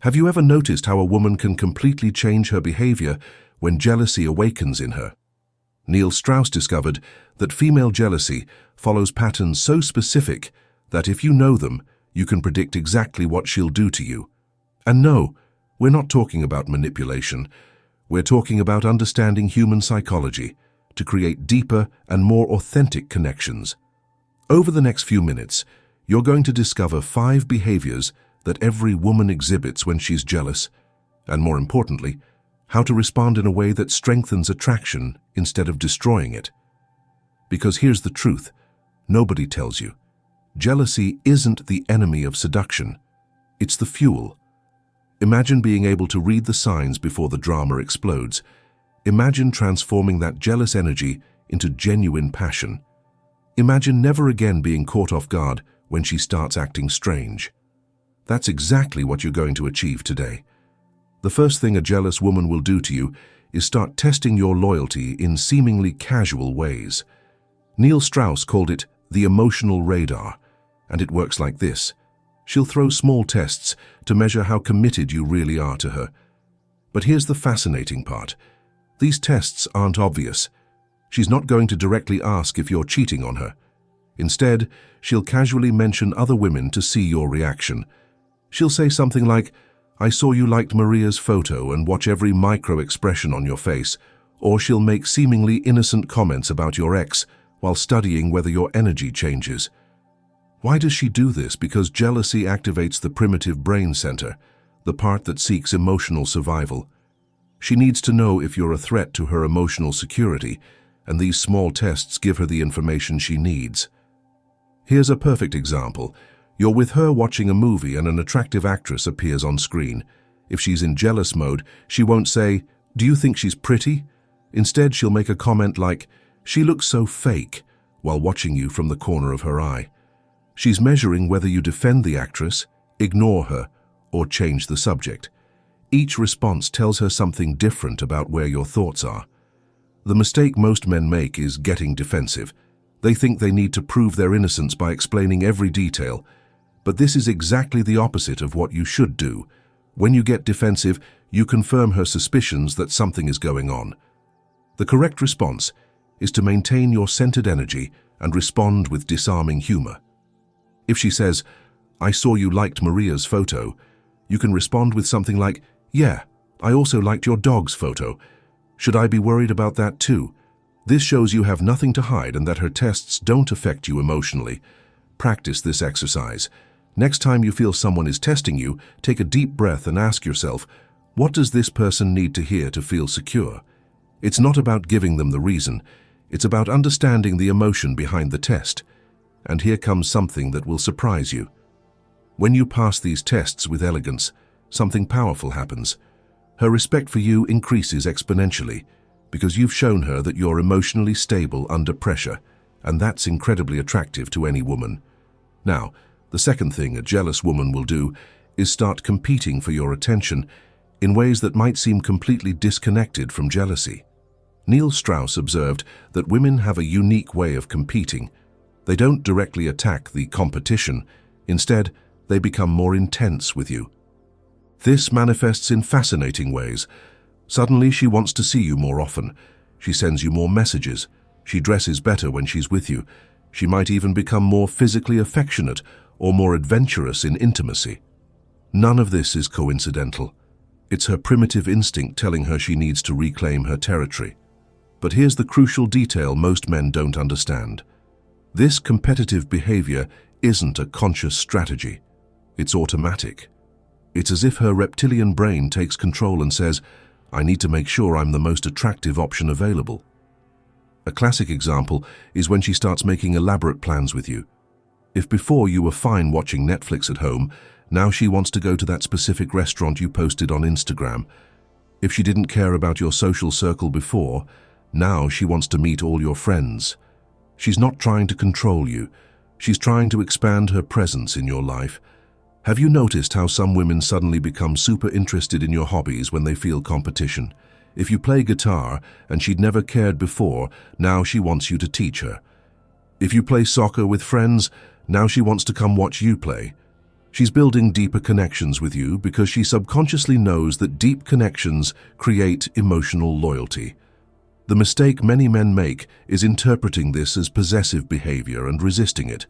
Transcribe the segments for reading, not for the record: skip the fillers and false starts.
Have you ever noticed how a woman can completely change her behavior when jealousy awakens in her? Neil Strauss discovered that female jealousy follows patterns so specific that if you know them, you can predict exactly what she'll do to you. And no, we're not talking about manipulation. We're talking about understanding human psychology to create deeper and more authentic connections. Over the next few minutes, you're going to discover 5 behaviors that every woman exhibits when she's jealous, and more importantly, how to respond in a way that strengthens attraction instead of destroying it. Because here's the truth, nobody tells you. Jealousy isn't the enemy of seduction, it's the fuel. Imagine being able to read the signs before the drama explodes. Imagine transforming that jealous energy into genuine passion. Imagine never again being caught off guard when she starts acting strange. That's exactly what you're going to achieve today. The first thing a jealous woman will do to you is start testing your loyalty in seemingly casual ways. Neil Strauss called it the emotional radar, and it works like this. She'll throw small tests to measure how committed you really are to her. But here's the fascinating part. These tests aren't obvious. She's not going to directly ask if you're cheating on her. Instead, she'll casually mention other women to see your reaction. She'll say something like, "I saw you liked Maria's photo," and watch every micro-expression on your face. Or she'll make seemingly innocent comments about your ex while studying whether your energy changes. Why does she do this? Because jealousy activates the primitive brain center, the part that seeks emotional survival. She needs to know if you're a threat to her emotional security, and these small tests give her the information she needs. Here's a perfect example. You're with her watching a movie and an attractive actress appears on screen. If she's in jealous mode, she won't say, "Do you think she's pretty?" Instead, she'll make a comment like, "She looks so fake," while watching you from the corner of her eye. She's measuring whether you defend the actress, ignore her, or change the subject. Each response tells her something different about where your thoughts are. The mistake most men make is getting defensive. They think they need to prove their innocence by explaining every detail. But this is exactly the opposite of what you should do. When you get defensive, you confirm her suspicions that something is going on. The correct response is to maintain your centered energy and respond with disarming humor. If she says, "I saw you liked Maria's photo," you can respond with something like, "Yeah, I also liked your dog's photo. Should I be worried about that too?" This shows you have nothing to hide and that her tests don't affect you emotionally. Practice this exercise. Next time you feel someone is testing you, take a deep breath and ask yourself, what does this person need to hear to feel secure? It's not about giving them the reason. It's about understanding the emotion behind the test. And here comes something that will surprise you. When you pass these tests with elegance, something powerful happens. Her respect for you increases exponentially because you've shown her that you're emotionally stable under pressure, and that's incredibly attractive to any woman. Now, the second thing a jealous woman will do is start competing for your attention in ways that might seem completely disconnected from jealousy. Neil Strauss observed that women have a unique way of competing. They don't directly attack the competition. Instead, they become more intense with you. This manifests in fascinating ways. Suddenly, she wants to see you more often. She sends you more messages. She dresses better when she's with you. She might even become more physically affectionate or more adventurous in intimacy. None of this is coincidental. It's her primitive instinct telling her she needs to reclaim her territory. But here's the crucial detail most men don't understand. This competitive behavior isn't a conscious strategy. It's automatic. It's as if her reptilian brain takes control and says, "I need to make sure I'm the most attractive option available." A classic example is when she starts making elaborate plans with you. If before you were fine watching Netflix at home, now she wants to go to that specific restaurant you posted on Instagram. If she didn't care about your social circle before, now she wants to meet all your friends. She's not trying to control you. She's trying to expand her presence in your life. Have you noticed how some women suddenly become super interested in your hobbies when they feel competition? If you play guitar and she'd never cared before, now she wants you to teach her. If you play soccer with friends, now she wants to come watch you play. She's building deeper connections with you because she subconsciously knows that deep connections create emotional loyalty. The mistake many men make is interpreting this as possessive behavior and resisting it.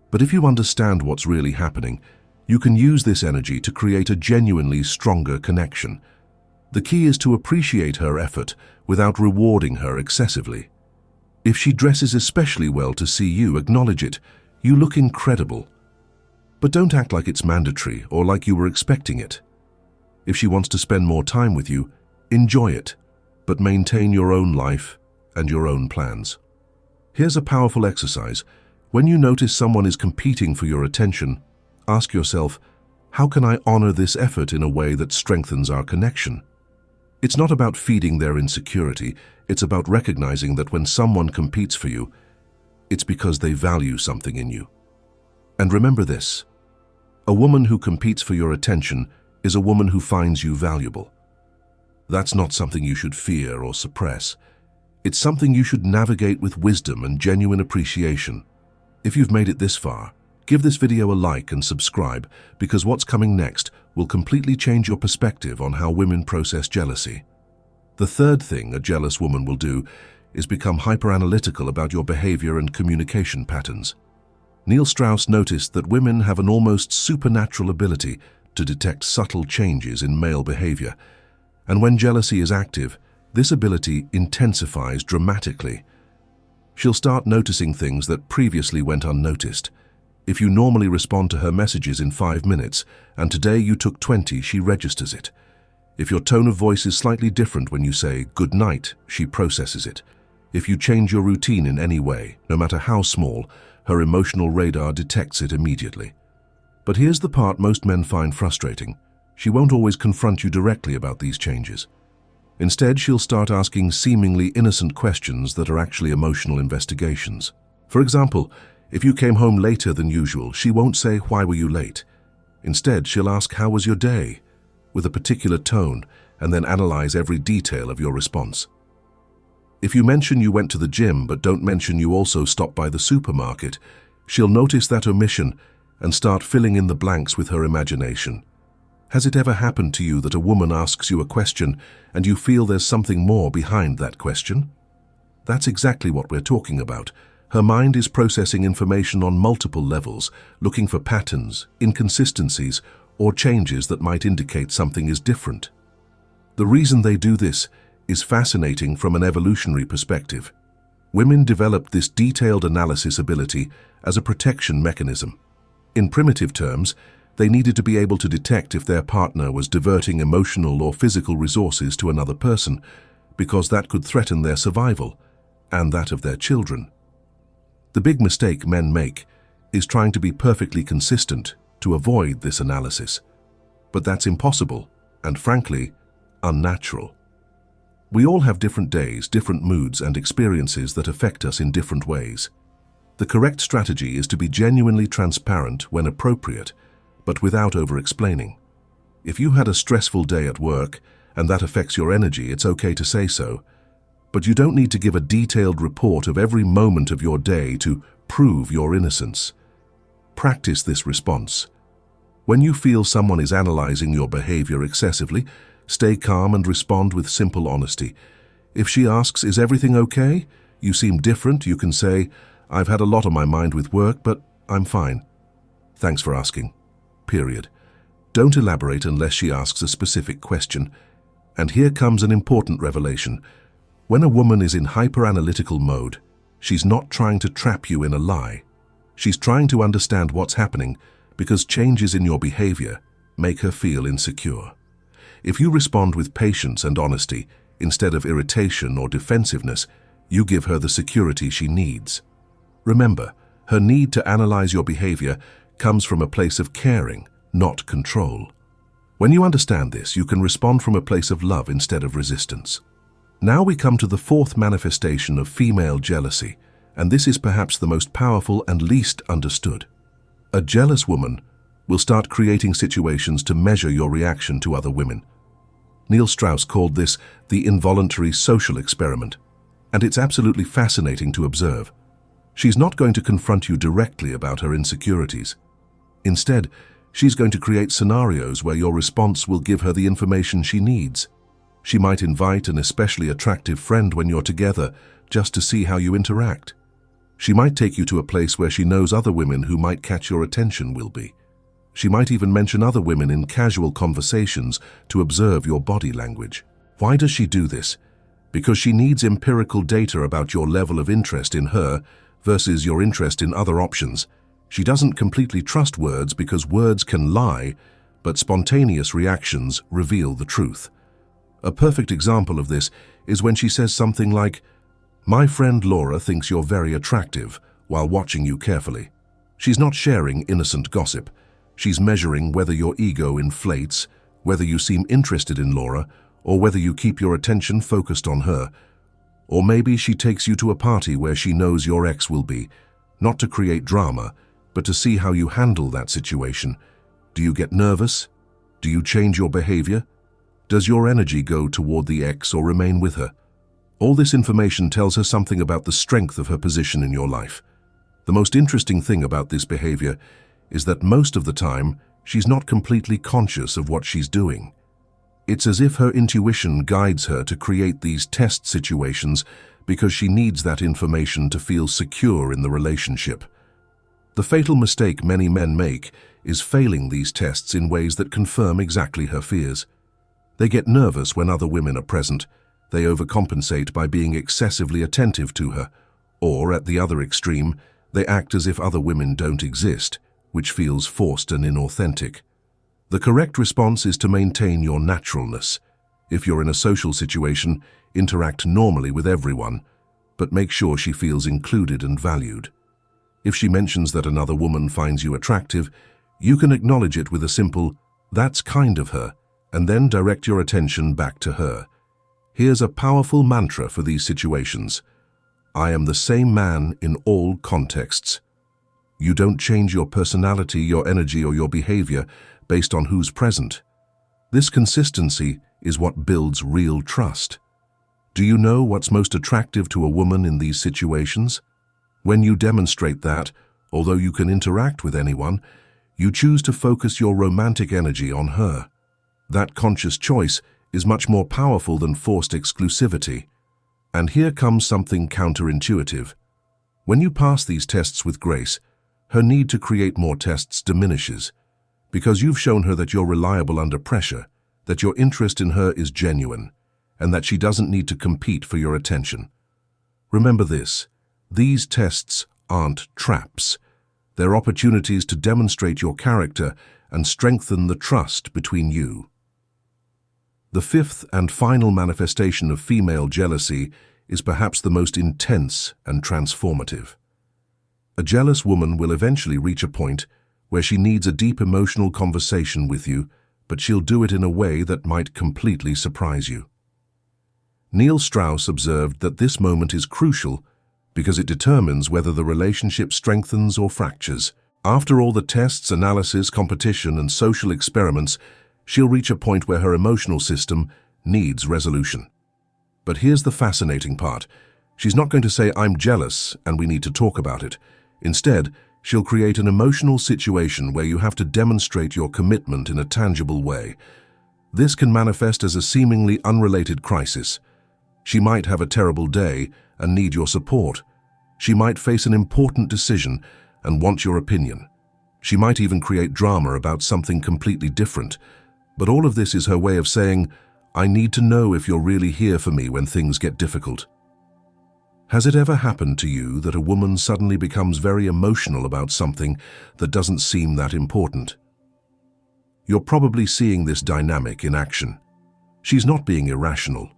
But if you understand what's really happening, you can use this energy to create a genuinely stronger connection. The key is to appreciate her effort without rewarding her excessively. If she dresses especially well to see you, acknowledge it. You look incredible. But don't act like it's mandatory or like you were expecting it. If she wants to spend more time with you, enjoy it, but maintain your own life and your own plans. Here's a powerful exercise. When you notice someone is competing for your attention, ask yourself, how can I honor this effort in a way that strengthens our connection? It's not about feeding their insecurity, it's about recognizing that when someone competes for you, it's because they value something in you. And remember this, a woman who competes for your attention is a woman who finds you valuable. That's not something you should fear or suppress. It's something you should navigate with wisdom and genuine appreciation. If you've made it this far, give this video a like and subscribe, because what's coming next will completely change your perspective on how women process jealousy. The third thing a jealous woman will do is become hyper-analytical about your behavior and communication patterns. Neil Strauss noticed that women have an almost supernatural ability to detect subtle changes in male behavior, and when jealousy is active, this ability intensifies dramatically. She'll start noticing things that previously went unnoticed. If you normally respond to her messages in 5 minutes, and today you took 20, she registers it. If your tone of voice is slightly different when you say "good night," she processes it. If you change your routine in any way, no matter how small, her emotional radar detects it immediately. But here's the part most men find frustrating. She won't always confront you directly about these changes. Instead, she'll start asking seemingly innocent questions that are actually emotional investigations. For example, if you came home later than usual, she won't say, "Why were you late?" Instead, she'll ask, "How was your day?" with a particular tone, and then analyze every detail of your response. If you mention you went to the gym but don't mention you also stopped by the supermarket, she'll notice that omission and start filling in the blanks with her imagination. Has it ever happened to you that a woman asks you a question and you feel there's something more behind that question? That's exactly what we're talking about. Her mind is processing information on multiple levels, looking for patterns, inconsistencies, or changes that might indicate something is different. The reason they do this is fascinating from an evolutionary perspective. Women developed this detailed analysis ability as a protection mechanism. In primitive terms, they needed to be able to detect if their partner was diverting emotional or physical resources to another person, because that could threaten their survival and that of their children. The big mistake men make is trying to be perfectly consistent to avoid this analysis. But that's impossible and, frankly, unnatural. We all have different days, different moods, and experiences that affect us in different ways. The correct strategy is to be genuinely transparent when appropriate, but without over-explaining. If you had a stressful day at work and that affects your energy, it's okay to say so. But you don't need to give a detailed report of every moment of your day to prove your innocence. Practice this response. When you feel someone is analyzing your behavior excessively, stay calm and respond with simple honesty. If she asks, "Is everything okay? You seem different," you can say, "I've had a lot on my mind with work, but I'm fine. Thanks for asking." Period. Don't elaborate unless she asks a specific question. And here comes an important revelation. When a woman is in hyper-analytical mode, she's not trying to trap you in a lie. She's trying to understand what's happening, because changes in your behavior make her feel insecure. If you respond with patience and honesty, instead of irritation or defensiveness, you give her the security she needs. Remember, her need to analyze your behavior comes from a place of caring, not control. When you understand this, you can respond from a place of love instead of resistance. Now we come to the fourth manifestation of female jealousy, and this is perhaps the most powerful and least understood. A jealous woman will start creating situations to measure your reaction to other women. Neil Strauss called this the involuntary social experiment, and it's absolutely fascinating to observe. She's not going to confront you directly about her insecurities. Instead, She's going to create scenarios where your response will give her the information she needs. She might invite an especially attractive friend when you're together, just to see how you interact. She might take you to a place where she knows other women who might catch your attention will be. She might even mention other women in casual conversations to observe your body language. Why does she do this? Because she needs empirical data about your level of interest in her versus your interest in other options. She doesn't completely trust words because words can lie, but spontaneous reactions reveal the truth. A perfect example of this is when she says something like, "My friend Laura thinks you're very attractive," while watching you carefully. She's not sharing innocent gossip. She's measuring whether your ego inflates, whether you seem interested in Laura, or whether you keep your attention focused on her. Or maybe she takes you to a party where she knows your ex will be, not to create drama, but to see how you handle that situation. Do you get nervous? Do you change your behavior? Does your energy go toward the ex or remain with her? All this information tells her something about the strength of her position in your life. The most interesting thing about this behavior is that most of the time, she's not completely conscious of what she's doing. It's as if her intuition guides her to create these test situations because she needs that information to feel secure in the relationship. The fatal mistake many men make is failing these tests in ways that confirm exactly her fears. They get nervous when other women are present. They overcompensate by being excessively attentive to her. Or, at the other extreme, they act as if other women don't exist, which feels forced and inauthentic. The correct response is to maintain your naturalness. If you're in a social situation, interact normally with everyone, but make sure she feels included and valued. If she mentions that another woman finds you attractive, you can acknowledge it with a simple, "That's kind of her," and then direct your attention back to her. Here's a powerful mantra for these situations. I am the same man in all contexts. You don't change your personality, your energy, or your behavior based on who's present. This consistency is what builds real trust. Do you know what's most attractive to a woman in these situations? When you demonstrate that, although you can interact with anyone, you choose to focus your romantic energy on her. That conscious choice is much more powerful than forced exclusivity. And here comes something counterintuitive. When you pass these tests with grace, her need to create more tests diminishes, because you've shown her that you're reliable under pressure, that your interest in her is genuine, and that she doesn't need to compete for your attention. Remember this, these tests aren't traps. They're opportunities to demonstrate your character and strengthen the trust between you. The fifth and final manifestation of female jealousy is perhaps the most intense and transformative. A jealous woman will eventually reach a point where she needs a deep emotional conversation with you, but she'll do it in a way that might completely surprise you. Neil Strauss observed that this moment is crucial because it determines whether the relationship strengthens or fractures. After all the tests, analysis, competition, and social experiments, she'll reach a point where her emotional system needs resolution. But here's the fascinating part. She's not going to say, "I'm jealous and we need to talk about it." Instead, she'll create an emotional situation where you have to demonstrate your commitment in a tangible way. This can manifest as a seemingly unrelated crisis. She might have a terrible day and need your support. She might face an important decision and want your opinion. She might even create drama about something completely different. But all of this is her way of saying, "I need to know if you're really here for me when things get difficult." Has it ever happened to you that a woman suddenly becomes very emotional about something that doesn't seem that important? You're probably seeing this dynamic in action. She's not being irrational.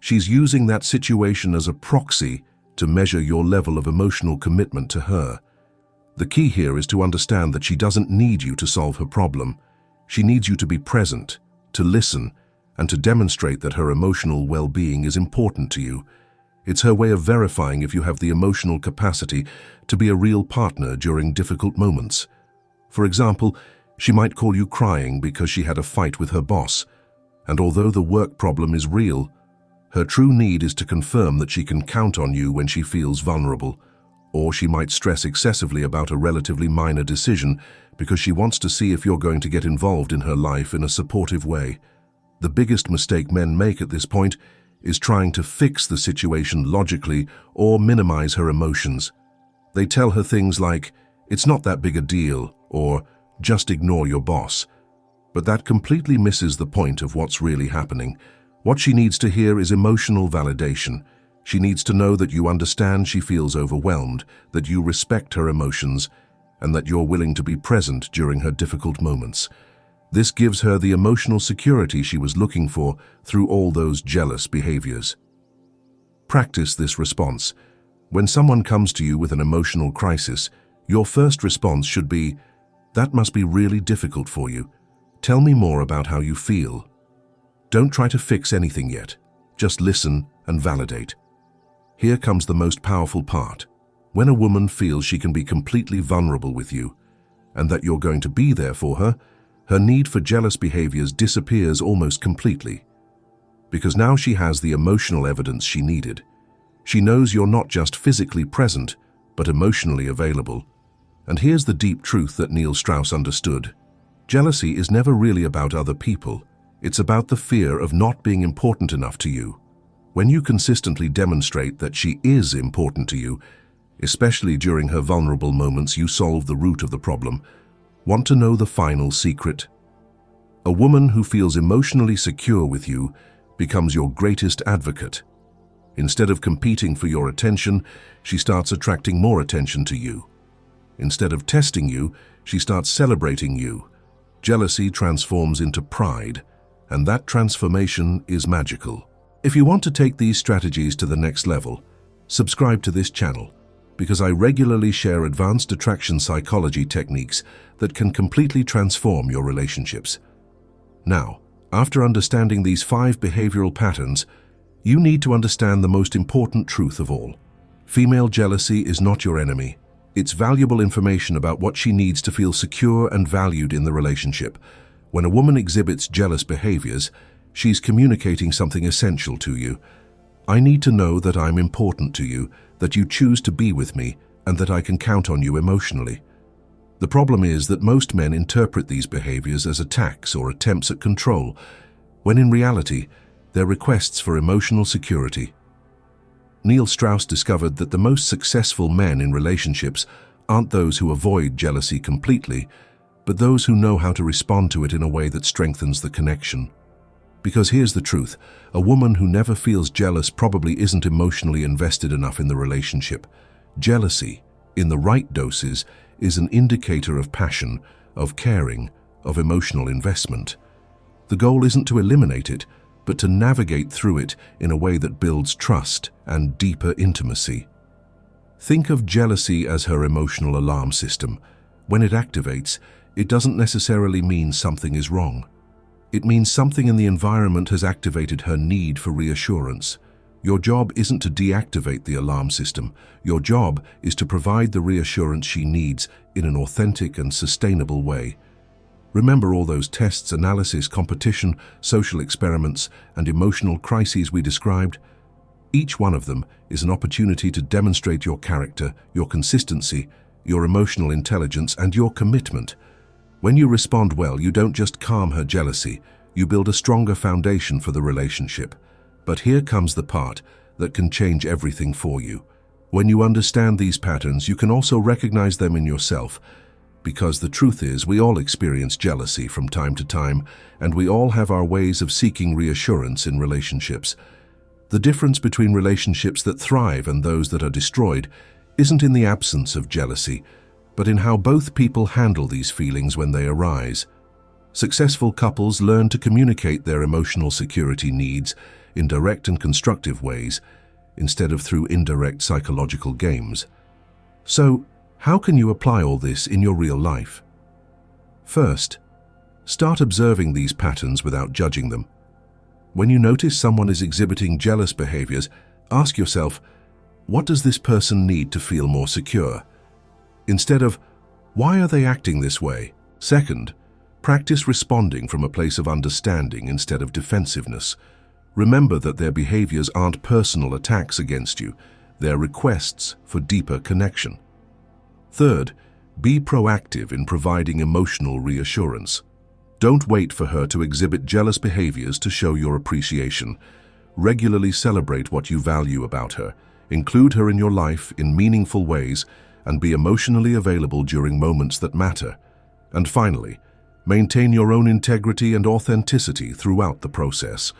She's using that situation as a proxy to measure your level of emotional commitment to her. The key here is to understand that she doesn't need you to solve her problem. She needs you to be present, to listen, and to demonstrate that her emotional well-being is important to you. It's her way of verifying if you have the emotional capacity to be a real partner during difficult moments. For example, she might call you crying because she had a fight with her boss, and although the work problem is real, her true need is to confirm that she can count on you when she feels vulnerable. Or she might stress excessively about a relatively minor decision because she wants to see if you're going to get involved in her life in a supportive way. The biggest mistake men make at this point is trying to fix the situation logically or minimize her emotions. They tell her things like, "It's not that big a deal," or "Just ignore your boss." But that completely misses the point of what's really happening. What she needs to hear is emotional validation. She needs to know that you understand she feels overwhelmed, that you respect her emotions, and that you're willing to be present during her difficult moments. This gives her the emotional security she was looking for through all those jealous behaviors. Practice this response. When someone comes to you with an emotional crisis, your first response should be, "That must be really difficult for you. Tell me more about how you feel." Don't try to fix anything yet. Just listen and validate. Here comes the most powerful part. When a woman feels she can be completely vulnerable with you, and that you're going to be there for her, her need for jealous behaviors disappears almost completely. Because now she has the emotional evidence she needed. She knows you're not just physically present, but emotionally available. And here's the deep truth that Neil Strauss understood. Jealousy is never really about other people. It's about the fear of not being important enough to you. When you consistently demonstrate that she is important to you, especially during her vulnerable moments, you solve the root of the problem. Want to know the final secret? A woman who feels emotionally secure with you becomes your greatest advocate. Instead of competing for your attention, she starts attracting more attention to you. Instead of testing you, she starts celebrating you. Jealousy transforms into pride, and that transformation is magical. If you want to take these strategies to the next level, subscribe to this channel, because I regularly share advanced attraction psychology techniques that can completely transform your relationships. Now, after understanding these 5 behavioral patterns, you need to understand the most important truth of all. Female jealousy is not your enemy. It's valuable information about what she needs to feel secure and valued in the relationship. When a woman exhibits jealous behaviors, she's communicating something essential to you. I need to know that I'm important to you, that you choose to be with me, and that I can count on you emotionally. The problem is that most men interpret these behaviors as attacks or attempts at control, when in reality, they're requests for emotional security. Neil Strauss discovered that the most successful men in relationships aren't those who avoid jealousy completely, but those who know how to respond to it in a way that strengthens the connection. Because here's the truth, a woman who never feels jealous probably isn't emotionally invested enough in the relationship. Jealousy, in the right doses, is an indicator of passion, of caring, of emotional investment. The goal isn't to eliminate it, but to navigate through it in a way that builds trust and deeper intimacy. Think of jealousy as her emotional alarm system. When it activates, it doesn't necessarily mean something is wrong. It means something in the environment has activated her need for reassurance. Your job isn't to deactivate the alarm system. Your job is to provide the reassurance she needs in an authentic and sustainable way. Remember all those tests, analysis, competition, social experiments, and emotional crises we described? Each one of them is an opportunity to demonstrate your character, your consistency, your emotional intelligence, and your commitment. When you respond well, you don't just calm her jealousy, you build a stronger foundation for the relationship. But here comes the part that can change everything for you. When you understand these patterns, you can also recognize them in yourself. Because the truth is, we all experience jealousy from time to time, and we all have our ways of seeking reassurance in relationships. The difference between relationships that thrive and those that are destroyed isn't in the absence of jealousy, but in how both people handle these feelings when they arise. Successful couples learn to communicate their emotional security needs in direct and constructive ways, instead of through indirect psychological games. So, how can you apply all this in your real life? First, start observing these patterns without judging them. When you notice someone is exhibiting jealous behaviors, ask yourself, what does this person need to feel more secure? Instead of, why are they acting this way? Second, practice responding from a place of understanding instead of defensiveness. Remember that their behaviors aren't personal attacks against you. their requests for deeper connection. Third, be proactive in providing emotional reassurance. Don't wait for her to exhibit jealous behaviors to show your appreciation. Regularly celebrate what you value about her, include her in your life in meaningful ways, and be emotionally available during moments that matter. And finally, maintain your own integrity and authenticity throughout the process.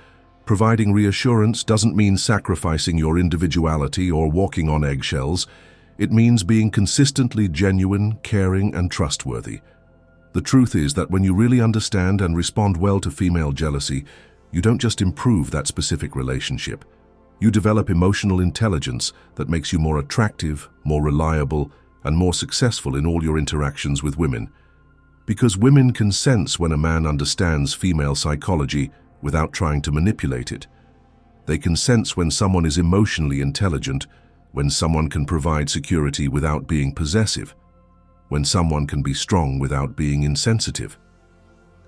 Providing reassurance doesn't mean sacrificing your individuality or walking on eggshells. It means being consistently genuine, caring, and trustworthy. The truth is that when you really understand and respond well to female jealousy, you don't just improve that specific relationship. You develop emotional intelligence that makes you more attractive, more reliable, and more successful in all your interactions with women. Because women can sense when a man understands female psychology without trying to manipulate it. They can sense when someone is emotionally intelligent, when someone can provide security without being possessive, when someone can be strong without being insensitive.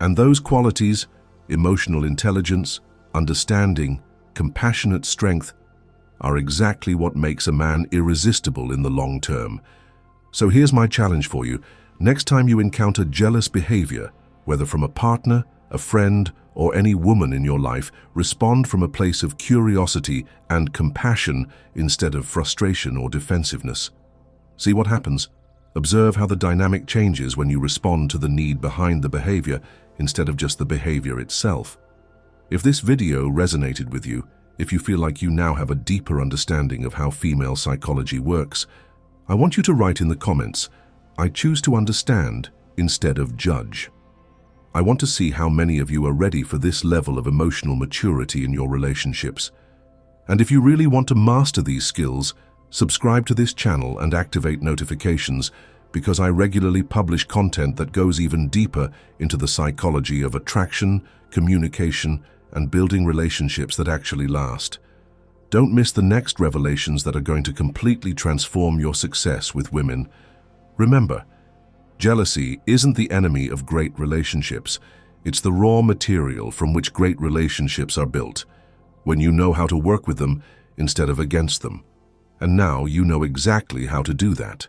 And those qualities, emotional intelligence, understanding, compassionate strength, are exactly what makes a man irresistible in the long term. So here's my challenge for you. Next time you encounter jealous behavior, whether from a partner, a friend, or any woman in your life, respond from a place of curiosity and compassion instead of frustration or defensiveness. See what happens. Observe how the dynamic changes when you respond to the need behind the behavior instead of just the behavior itself. If this video resonated with you, if you feel like you now have a deeper understanding of how female psychology works, I want you to write in the comments, "I choose to understand instead of judge." I want to see how many of you are ready for this level of emotional maturity in your relationships. And if you really want to master these skills, subscribe to this channel and activate notifications, because I regularly publish content that goes even deeper into the psychology of attraction, communication, and building relationships that actually last. Don't miss the next revelations that are going to completely transform your success with women. Remember, jealousy isn't the enemy of great relationships. It's the raw material from which great relationships are built, when you know how to work with them instead of against them. And now you know exactly how to do that.